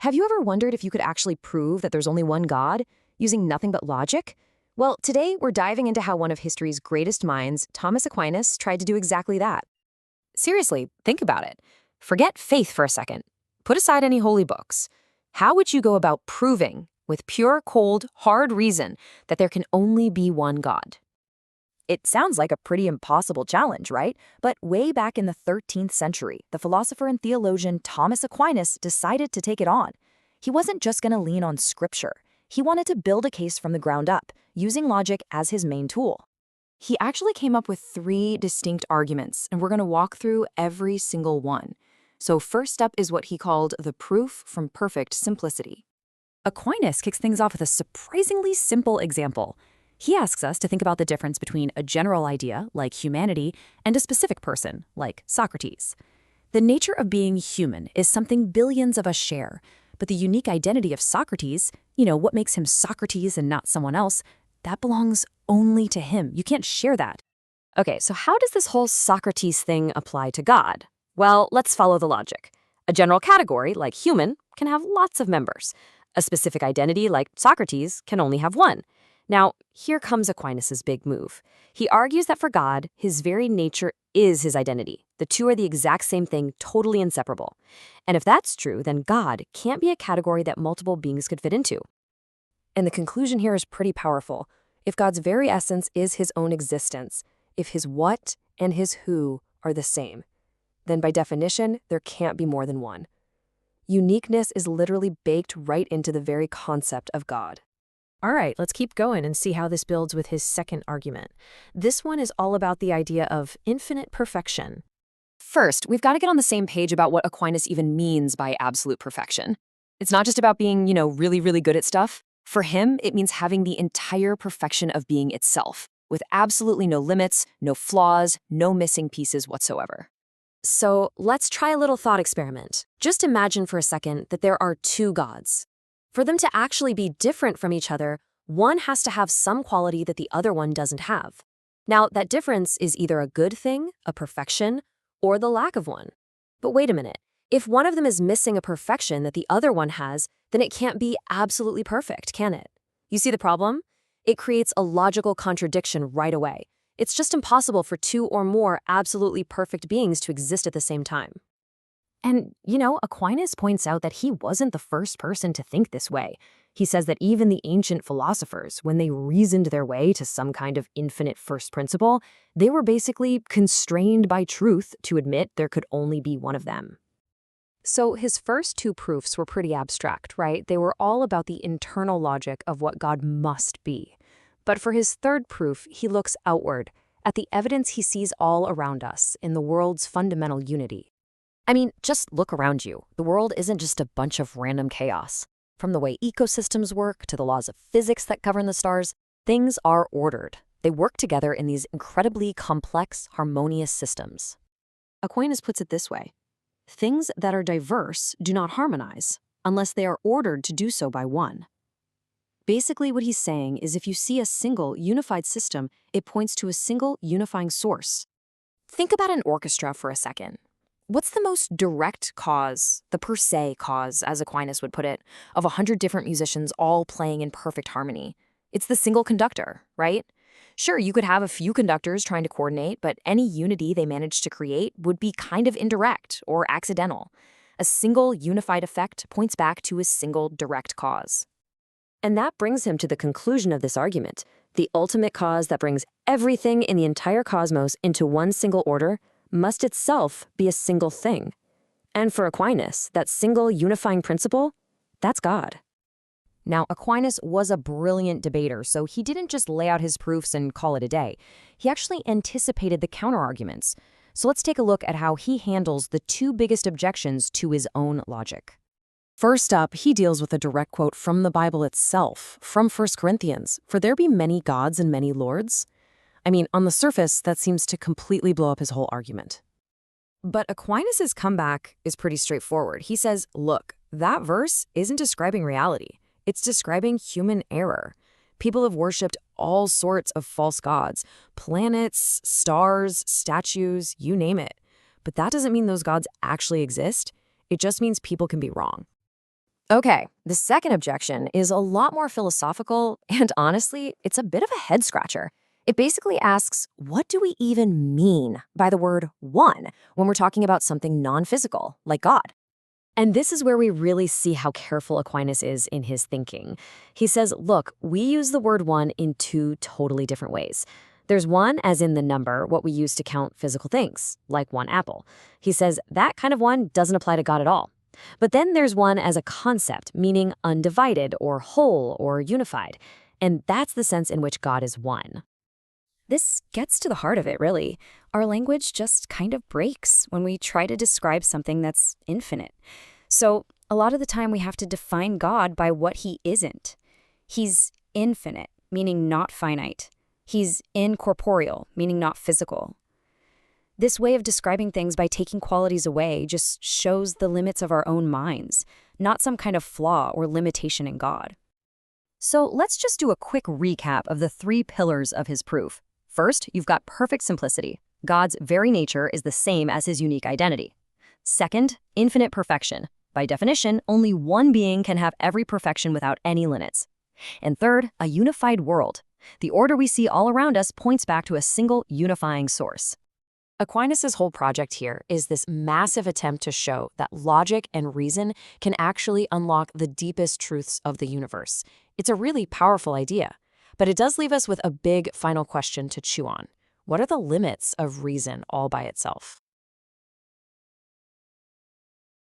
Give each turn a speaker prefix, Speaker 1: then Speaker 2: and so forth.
Speaker 1: Have you ever wondered if you could actually prove that there's only one God, using nothing but logic? Well, today we're diving into how one of history's greatest minds, Thomas Aquinas, tried to do exactly that. Seriously, think about it. Forget faith for a second. Put aside any holy books. How would you go about proving, with pure, cold, hard reason, that there can only be one God? It sounds like a pretty impossible challenge, right? But way back in the 13th century, the philosopher and theologian Thomas Aquinas decided to take it on. He wasn't just going to lean on scripture. He wanted to build a case from the ground up, using logic as his main tool. He actually came up with 3 distinct arguments, and we're going to walk through every single one. So first up is what he called the proof from perfect simplicity. Aquinas kicks things off with a surprisingly simple example. He asks us to think about the difference between a general idea, like humanity, and a specific person, like Socrates. The nature of being human is something billions of us share, but the unique identity of Socrates, what makes him Socrates and not someone else, that belongs only to him. You can't share that. Okay, so how does this whole Socrates thing apply to God? Well, let's follow the logic. A general category, like human, can have lots of members. A specific identity, like Socrates, can only have one. Now, here comes Aquinas' big move. He argues that for God, his very nature is his identity. The two are the exact same thing, totally inseparable. And if that's true, then God can't be a category that multiple beings could fit into. And the conclusion here is pretty powerful. If God's very essence is his own existence, if his what and his who are the same, then by definition, there can't be more than one. Uniqueness is literally baked right into the very concept of God. All right, let's keep going and see how this builds with his second argument. This one is all about the idea of infinite perfection. First, we've got to get on the same page about what Aquinas even means by absolute perfection. It's not just about being, really, really good at stuff. For him, it means having the entire perfection of being itself, with absolutely no limits, no flaws, no missing pieces whatsoever. So let's try a little thought experiment. Just imagine for a second that there are 2 gods. For them to actually be different from each other, one has to have some quality that the other one doesn't have. Now, that difference is either a good thing, a perfection, or the lack of one. But wait a minute. If one of them is missing a perfection that the other one has, then it can't be absolutely perfect, can it? You see the problem? It creates a logical contradiction right away. It's just impossible for 2 or more absolutely perfect beings to exist at the same time. And, Aquinas points out that he wasn't the first person to think this way. He says that even the ancient philosophers, when they reasoned their way to some kind of infinite first principle, they were basically constrained by truth to admit there could only be one of them. So his first 2 proofs were pretty abstract, right? They were all about the internal logic of what God must be. But for his third proof, he looks outward, at the evidence he sees all around us in the world's fundamental unity. I mean, just look around you. The world isn't just a bunch of random chaos. From the way ecosystems work to the laws of physics that govern the stars, things are ordered. They work together in these incredibly complex, harmonious systems. Aquinas puts it this way: things that are diverse do not harmonize unless they are ordered to do so by one. Basically, what he's saying is if you see a single, unified system, it points to a single, unifying source. Think about an orchestra for a second. What's the most direct cause, the per se cause, as Aquinas would put it, of 100 different musicians all playing in perfect harmony? It's the single conductor, right? Sure, you could have a few conductors trying to coordinate, but any unity they manage to create would be kind of indirect or accidental. A single unified effect points back to a single direct cause. And that brings him to the conclusion of this argument. The ultimate cause that brings everything in the entire cosmos into one single order must itself be a single thing. And for Aquinas, that single unifying principle, that's God. Now, Aquinas was a brilliant debater, so he didn't just lay out his proofs and call it a day. He actually anticipated the counterarguments. So let's take a look at how he handles the 2 biggest objections to his own logic. First up, he deals with a direct quote from the Bible itself, from 1 Corinthians, "For there be many gods and many lords." I mean, on the surface, that seems to completely blow up his whole argument. But Aquinas' comeback is pretty straightforward. He says, look, that verse isn't describing reality. It's describing human error. People have worshipped all sorts of false gods, planets, stars, statues, you name it. But that doesn't mean those gods actually exist. It just means people can be wrong. Okay, the second objection is a lot more philosophical, and honestly, it's a bit of a head scratcher. It basically asks, what do we even mean by the word one when we're talking about something non-physical, like God? And this is where we really see how careful Aquinas is in his thinking. He says, look, we use the word one in two totally different ways. There's one as in the number, what we use to count physical things, like one apple. He says that kind of one doesn't apply to God at all. But then there's one as a concept, meaning undivided or whole or unified. And that's the sense in which God is one.
Speaker 2: This gets to the heart of it, really. Our language just kind of breaks when we try to describe something that's infinite. So, a lot of the time we have to define God by what he isn't. He's infinite, meaning not finite. He's incorporeal, meaning not physical. This way of describing things by taking qualities away just shows the limits of our own minds, not some kind of flaw or limitation in God.
Speaker 1: So let's just do a quick recap of the three pillars of his proof. First, you've got perfect simplicity. God's very nature is the same as his unique identity. Second, infinite perfection. By definition, only one being can have every perfection without any limits. And third, a unified world. The order we see all around us points back to a single unifying source. Aquinas' whole project here is this massive attempt to show that logic and reason can actually unlock the deepest truths of the universe. It's a really powerful idea, but it does leave us with a big final question to chew on. What are the limits of reason all by itself?